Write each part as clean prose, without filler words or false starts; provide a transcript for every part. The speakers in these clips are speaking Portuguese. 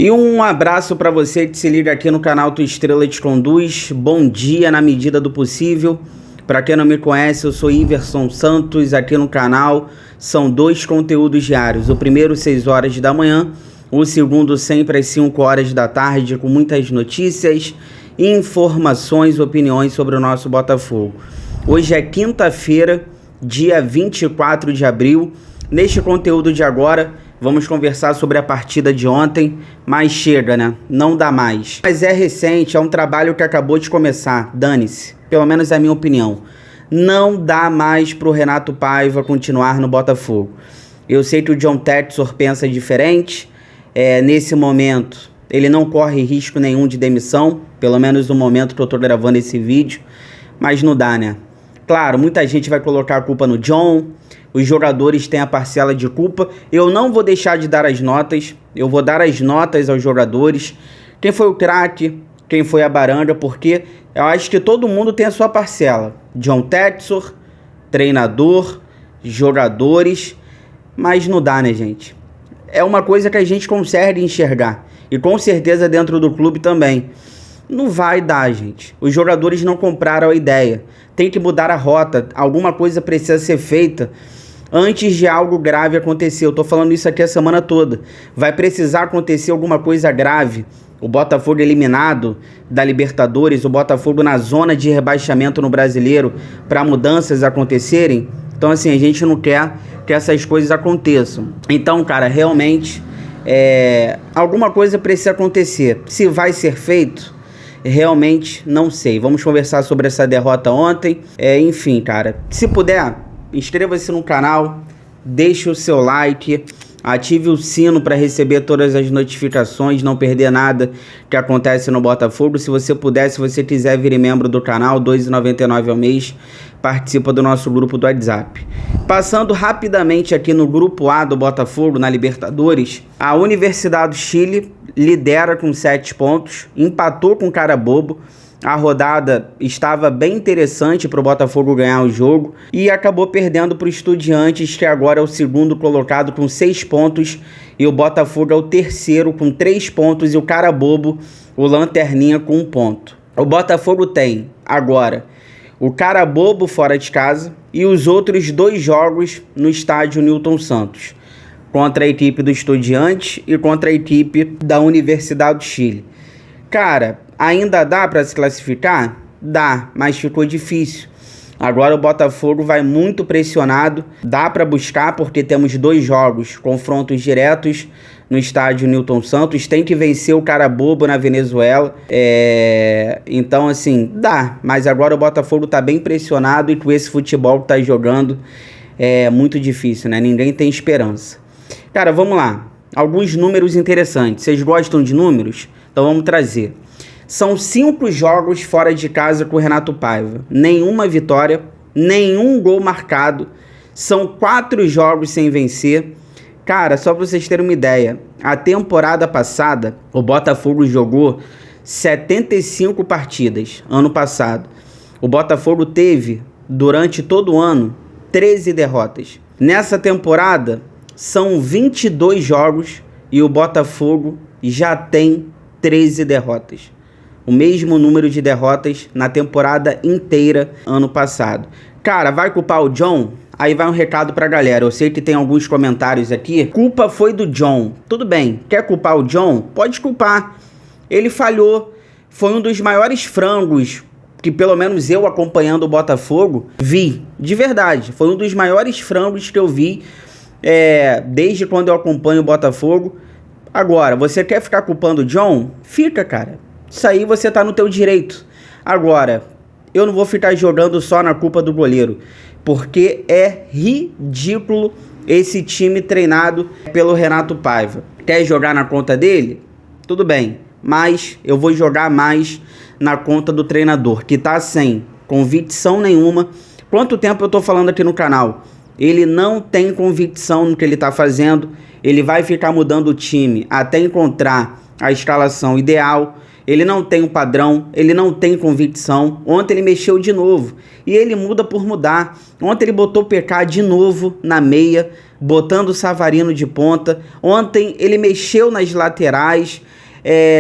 E um abraço para você que se liga aqui no canal Tua Estrela Te Conduz. Bom dia na medida do possível. Para quem não me conhece, eu sou Iverson Santos aqui no canal. São 2 conteúdos diários. O primeiro 6 horas da manhã, o segundo sempre às 5 horas da tarde, com muitas notícias, informações, opiniões sobre o nosso Botafogo. Hoje é quinta-feira, dia 24 de abril. Neste conteúdo de agora, vamos conversar sobre a partida de ontem, mas chega, né? Não dá mais. Mas é recente, é um trabalho que acabou de começar, dane-se, pelo menos é a minha opinião. Não dá mais pro Renato Paiva continuar no Botafogo. Eu sei que o John Textor pensa diferente, nesse momento ele não corre risco nenhum de demissão, pelo menos no momento que eu tô gravando esse vídeo, mas não dá, né? Claro, muita gente vai colocar a culpa no John, os jogadores têm a parcela de culpa. Eu não vou deixar de dar as notas, eu vou dar as notas aos jogadores. Quem foi o craque, quem foi a baranga, porque eu acho que todo mundo tem a sua parcela. John Textor, treinador, jogadores, mas não dá, né, gente? É uma coisa que a gente consegue enxergar, e com certeza dentro do clube também. Não vai dar, gente. Os jogadores não compraram a ideia. Tem que mudar a rota. Alguma coisa precisa ser feita antes de algo grave acontecer. Eu tô falando isso aqui a semana toda. Vai precisar acontecer alguma coisa grave. O Botafogo eliminado da Libertadores, o Botafogo na zona de rebaixamento no Brasileiro, para mudanças acontecerem. Então, assim, a gente não quer que essas coisas aconteçam. Então, cara, realmente, alguma coisa precisa acontecer. Se vai ser feito, realmente não sei. Vamos conversar sobre essa derrota ontem. Enfim, cara, se puder, inscreva-se no canal, deixe o seu like, ative o sino para receber todas as notificações, não perder nada que acontece no Botafogo. Se você puder, se você quiser vir membro do canal, R$ 2,99 ao mês, participa do nosso grupo do WhatsApp. Passando rapidamente aqui no grupo A do Botafogo, na Libertadores, a Universidade do Chile lidera com 7 pontos, empatou com o Carabobo. A rodada estava bem interessante para o Botafogo ganhar o jogo e acabou perdendo para o Estudiantes, que agora é o segundo colocado com 6 pontos, e o Botafogo é o terceiro com 3 pontos e o Carabobo, o lanterninha, com 1 ponto. O Botafogo tem agora o Carabobo fora de casa e os outros 2 jogos no estádio Newton Santos, contra a equipe do Estudiantes e contra a equipe da Universidade do Chile. Cara, ainda dá para se classificar? Dá, mas ficou difícil. Agora o Botafogo vai muito pressionado. Dá para buscar porque temos 2 jogos, confrontos diretos no estádio Newton Santos. Tem que vencer o Carabobo na Venezuela. Então, assim, dá. Mas agora o Botafogo tá bem pressionado e com esse futebol que tá jogando é muito difícil, né? Ninguém tem esperança. Cara, vamos lá. Alguns números interessantes. Vocês gostam de números? Então vamos trazer. São 5 jogos fora de casa com o Renato Paiva. Nenhuma vitória, nenhum gol marcado. São 4 jogos sem vencer. Cara, só para vocês terem uma ideia, a temporada passada, o Botafogo jogou 75 partidas, ano passado. O Botafogo teve, durante todo o ano, 13 derrotas. Nessa temporada, são 22 jogos e o Botafogo já tem 13 derrotas. O mesmo número de derrotas na temporada inteira ano passado. Cara, vai culpar o John? Aí vai um recado pra galera. Eu sei que tem alguns comentários aqui. Culpa foi do John. Tudo bem, quer culpar o John? Pode culpar. Ele falhou. Foi um dos maiores frangos que, pelo menos eu acompanhando o Botafogo, vi. De verdade, foi um dos maiores frangos que eu vi desde quando eu acompanho o Botafogo. Agora, você quer ficar culpando o John? Fica, cara. Isso aí você tá no teu direito. Agora, eu não vou ficar jogando só na culpa do goleiro, porque é ridículo esse time treinado pelo Renato Paiva. Quer jogar na conta dele? Tudo bem, mas eu vou jogar mais na conta do treinador, que tá sem convicção nenhuma. Quanto tempo eu tô falando aqui no canal? Ele não tem convicção no que ele tá fazendo. Ele vai ficar mudando o time até encontrar a escalação ideal. Ele não tem um padrão, ele não tem convicção. Ontem ele mexeu de novo e ele muda por mudar. Ontem ele botou o PK de novo na meia botando o Savarino de ponta. Ontem ele mexeu nas laterais,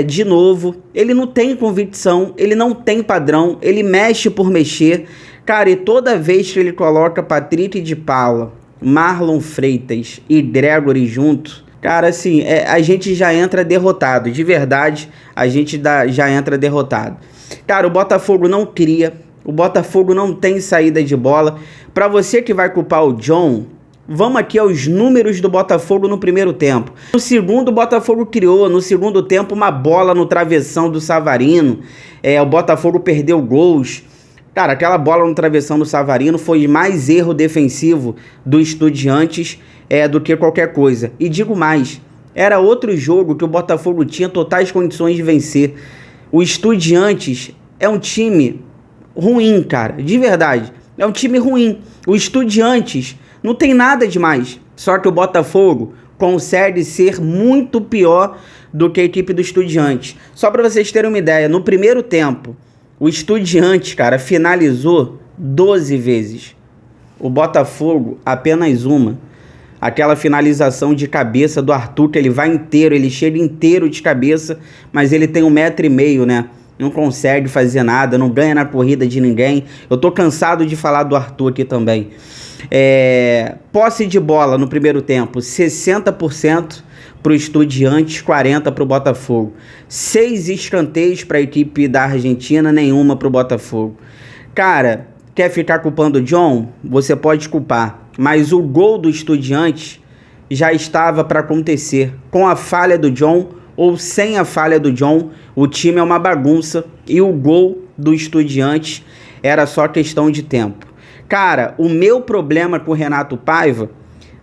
de novo. Ele não tem convicção, ele não tem padrão, ele mexe por mexer. Cara, e toda vez que ele coloca Patrick de Paula, Marlon Freitas e Gregory junto, cara, assim, a gente já entra derrotado. De verdade, a gente já entra derrotado. Cara, o Botafogo não cria, o Botafogo não tem saída de bola. Pra você que vai culpar o John, vamos aqui aos números do Botafogo no primeiro tempo. No segundo, o Botafogo criou, no segundo tempo, uma bola no travessão do Savarino. O Botafogo perdeu gols. Cara, aquela bola no travessão do Savarino foi mais erro defensivo do Estudiantes do que qualquer coisa. E digo mais, era outro jogo que o Botafogo tinha totais condições de vencer. O Estudiantes é um time ruim, cara, de verdade. É um time ruim. O Estudiantes não tem nada demais. Só que o Botafogo consegue ser muito pior do que a equipe do Estudiantes. Só para vocês terem uma ideia, no primeiro tempo, o Estudiantes, cara, finalizou 12 vezes. O Botafogo, apenas uma. Aquela finalização de cabeça do Arthur, que ele vai inteiro, ele chega inteiro de cabeça, mas ele tem 1,5 m, né? Não consegue fazer nada, não ganha na corrida de ninguém. Eu tô cansado de falar do Arthur aqui também. Posse de bola no primeiro tempo, 60% para o Estudiantes, 40% para o Botafogo. 6 escanteios para a equipe da Argentina, nenhuma para o Botafogo. Cara, quer ficar culpando o John? Você pode culpar. Mas o gol do Estudiantes já estava para acontecer. Com a falha do John ou sem a falha do John, o time é uma bagunça. E o gol do Estudiantes era só questão de tempo. Cara, o meu problema com o Renato Paiva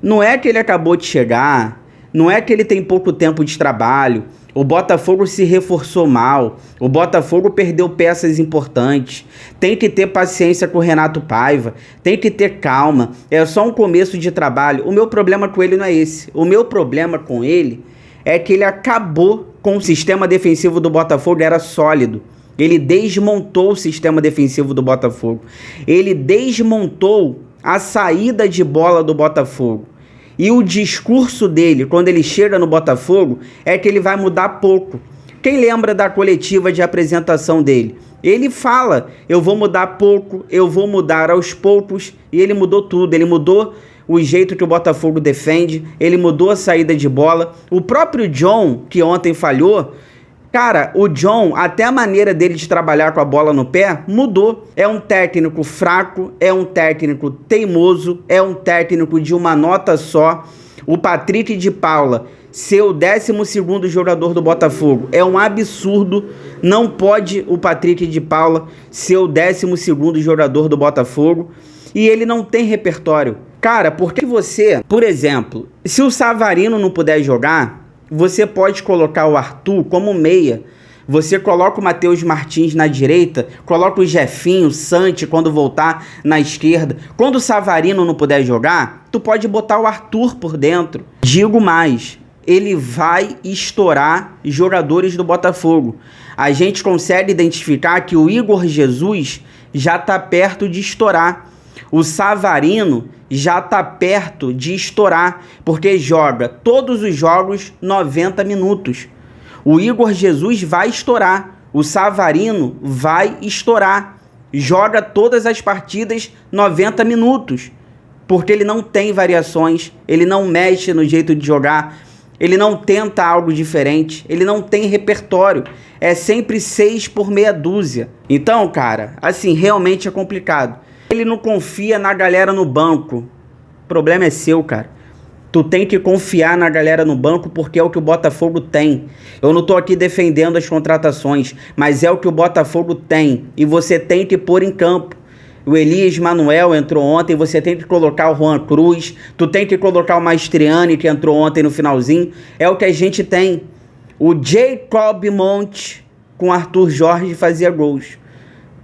não é que ele acabou de chegar, não é que ele tem pouco tempo de trabalho. O Botafogo se reforçou mal, o Botafogo perdeu peças importantes. Tem que ter paciência com o Renato Paiva, tem que ter calma, é só um começo de trabalho. O meu problema com ele não é esse. O meu problema com ele é que ele acabou com o sistema defensivo do Botafogo, era sólido. Ele desmontou o sistema defensivo do Botafogo. Ele desmontou a saída de bola do Botafogo. E o discurso dele, quando ele chega no Botafogo, é que ele vai mudar pouco. Quem lembra da coletiva de apresentação dele? Ele fala, eu vou mudar pouco, eu vou mudar aos poucos. E ele mudou tudo, ele mudou o jeito que o Botafogo defende, ele mudou a saída de bola. O próprio John, que ontem falhou, cara, o John, até a maneira dele de trabalhar com a bola no pé, mudou. É um técnico fraco, é um técnico teimoso, é um técnico de uma nota só. O Patrick de Paula, ser o 12º jogador do Botafogo, é um absurdo. Não pode o Patrick de Paula ser o 12º jogador do Botafogo. E ele não tem repertório. Cara, porque você, por exemplo, se o Savarino não puder jogar, você pode colocar o Arthur como meia. Você coloca o Matheus Martins na direita, coloca o Jefinho, o Santi quando voltar na esquerda. Quando o Savarino não puder jogar, tu pode botar o Arthur por dentro. Digo mais, ele vai estourar jogadores do Botafogo. A gente consegue identificar que o Igor Jesus já está perto de estourar. O Savarino já está perto de estourar, porque joga todos os jogos 90 minutos. O Igor Jesus vai estourar, o Savarino vai estourar. Joga todas as partidas 90 minutos, porque ele não tem variações, ele não mexe no jeito de jogar, ele não tenta algo diferente, ele não tem repertório. É sempre 6 por meia dúzia. Então, cara, assim, realmente é complicado. Ele não confia na galera no banco. O problema é seu, cara. Tu tem que confiar na galera no banco porque é o que o Botafogo tem. Eu não tô aqui defendendo as contratações, mas é o que o Botafogo tem. E você tem que pôr em campo. O Elias Manuel entrou ontem, você tem que colocar o Juan Cruz, tu tem que colocar o Maestriani, que entrou ontem no finalzinho. É o que a gente tem. O Jacob Monte com Arthur Jorge fazia gols.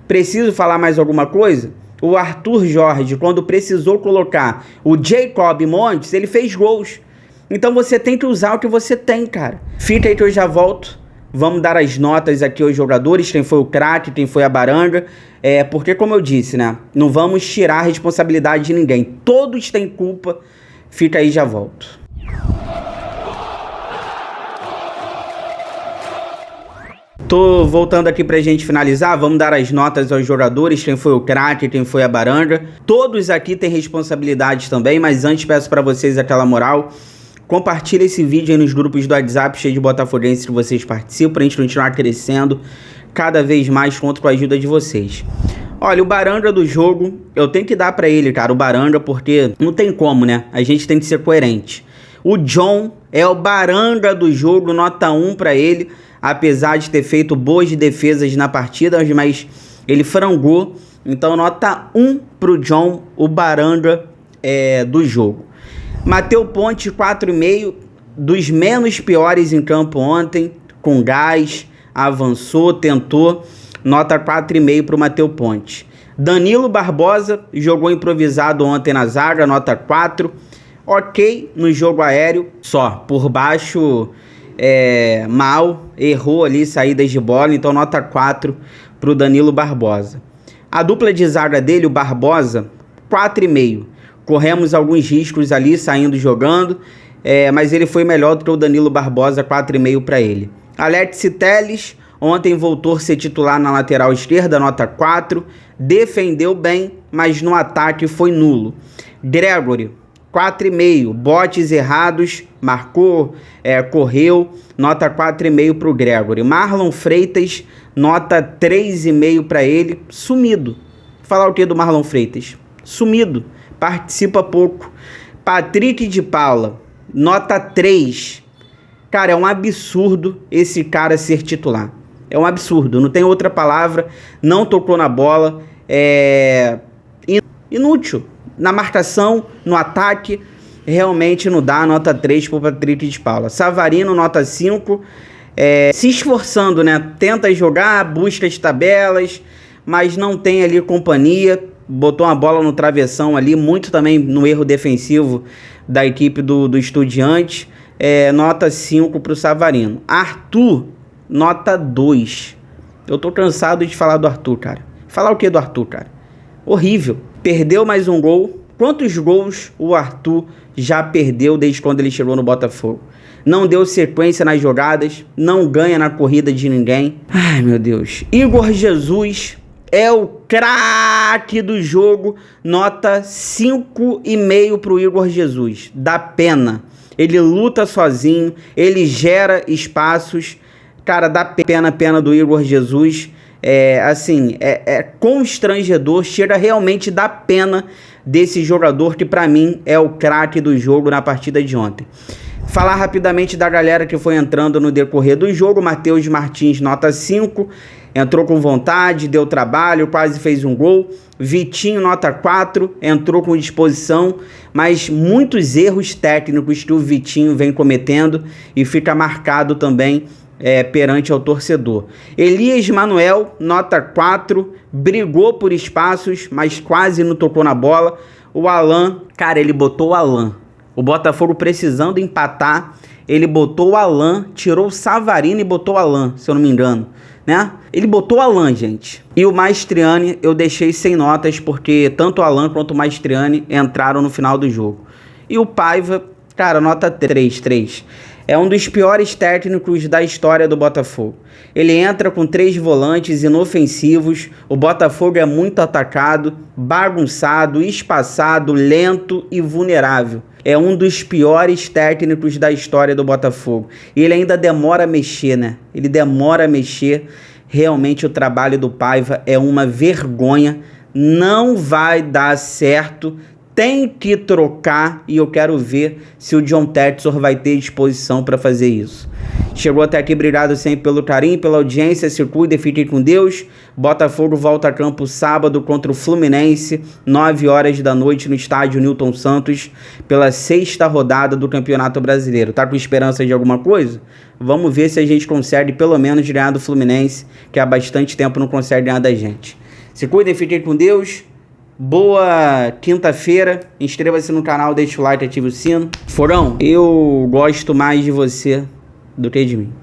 Preciso falar mais alguma coisa? O Arthur Jorge, quando precisou colocar o Jacob Montes, ele fez gols. Então você tem que usar o que você tem, cara. Fica aí que eu já volto. Vamos dar as notas aqui aos jogadores, quem foi o craque, quem foi a baranga. Porque, como eu disse, né? Não vamos tirar a responsabilidade de ninguém. Todos têm culpa. Fica aí, já volto. Tô voltando aqui pra gente finalizar, vamos dar as notas aos jogadores, quem foi o craque, quem foi a baranga. Todos aqui têm responsabilidade também, mas antes peço pra vocês aquela moral. Compartilha esse vídeo aí nos grupos do WhatsApp cheio de botafoguenses que vocês participam, pra gente continuar crescendo cada vez mais, conto com a ajuda de vocês. Olha, o baranga do jogo, eu tenho que dar pra ele, cara, o baranga, porque não tem como, né? A gente tem que ser coerente. O John é o baranga do jogo, nota 1 pra ele. Apesar de ter feito boas defesas na partida, mas ele frangou. Então, nota 1 pro John, o baranga do jogo. Matheus Ponte, 4,5, dos menos piores em campo ontem, com gás, avançou, tentou. Nota 4,5 pro Matheus Ponte. Danilo Barbosa, jogou improvisado ontem na zaga, nota 4. Ok no jogo aéreo, só por baixo... mal, errou ali saídas de bola, então nota 4 pro Danilo Barbosa. A dupla de zaga dele, o Barbosa, 4,5. Corremos alguns riscos ali saindo jogando, mas ele foi melhor do que o Danilo Barbosa, 4,5 para ele. Alex Telles, ontem voltou a ser titular na lateral esquerda, nota 4. Defendeu bem, mas no ataque foi nulo. Gregory, 4,5, botes errados, marcou, correu, nota 4,5 para o Gregory. Marlon Freitas, nota 3,5 para ele, sumido. Falar o que do Marlon Freitas? Sumido, participa pouco. Patrick de Paula, nota 3. Cara, é um absurdo esse cara ser titular. É um absurdo, não tem outra palavra, não tocou na bola, inútil. Na marcação, no ataque, realmente não dá, nota 3 para o Patrick de Paula. Savarino, nota 5, se esforçando, né? Tenta jogar, busca as tabelas, mas não tem ali companhia. Botou uma bola no travessão ali, muito também no erro defensivo da equipe do Estudiantes. Nota 5 para o Savarino. Arthur, nota 2. Eu tô cansado de falar do Arthur, cara. Falar o que do Arthur, cara? Horrível. Perdeu mais um gol. Quantos gols o Arthur já perdeu desde quando ele chegou no Botafogo? Não deu sequência nas jogadas, não ganha na corrida de ninguém. Ai, meu Deus. Igor Jesus é o craque do jogo, nota 5,5 pro Igor Jesus. Dá pena. Ele luta sozinho, ele gera espaços. Cara, dá pena do Igor Jesus. É constrangedor, chega realmente da pena desse jogador que pra mim é o craque do jogo na partida de ontem. Falar rapidamente da galera que foi entrando no decorrer do jogo. Matheus Martins, nota 5, entrou com vontade, deu trabalho, quase fez um gol. Vitinho, nota 4, entrou com disposição, mas muitos erros técnicos que o Vitinho vem cometendo e fica marcado também perante ao torcedor. Elias Manuel, nota 4, brigou por espaços, mas quase não tocou na bola. O Alan, cara, ele botou o Alan. O Botafogo precisando empatar, ele botou o Alan, tirou o Savarino e botou o Alan, se eu não me engano, né? Ele botou o Alan, gente. E o Maestriani eu deixei sem notas, porque tanto o Alan quanto o Maestriani entraram no final do jogo. E o Paiva, cara, nota 3. É um dos piores técnicos da história do Botafogo. Ele entra com 3 volantes inofensivos, o Botafogo é muito atacado, bagunçado, espaçado, lento e vulnerável. É um dos piores técnicos da história do Botafogo. E ele ainda demora a mexer, né? Ele demora a mexer. Realmente o trabalho do Paiva é uma vergonha. Não vai dar certo. Tem que trocar e eu quero ver se o John Textor vai ter disposição para fazer isso. Chegou até aqui, obrigado sempre pelo carinho, pela audiência, se cuide, fique com Deus. Botafogo volta a campo sábado contra o Fluminense, 9 horas da noite no estádio Newton Santos, pela 6ª rodada do Campeonato Brasileiro. Tá com esperança de alguma coisa? Vamos ver se a gente consegue pelo menos ganhar do Fluminense, que há bastante tempo não consegue ganhar da gente. Se cuidem, fiquem com Deus. Boa quinta-feira, inscreva-se no canal, deixa o like, ative o sino. Forão, eu gosto mais de você do que de mim.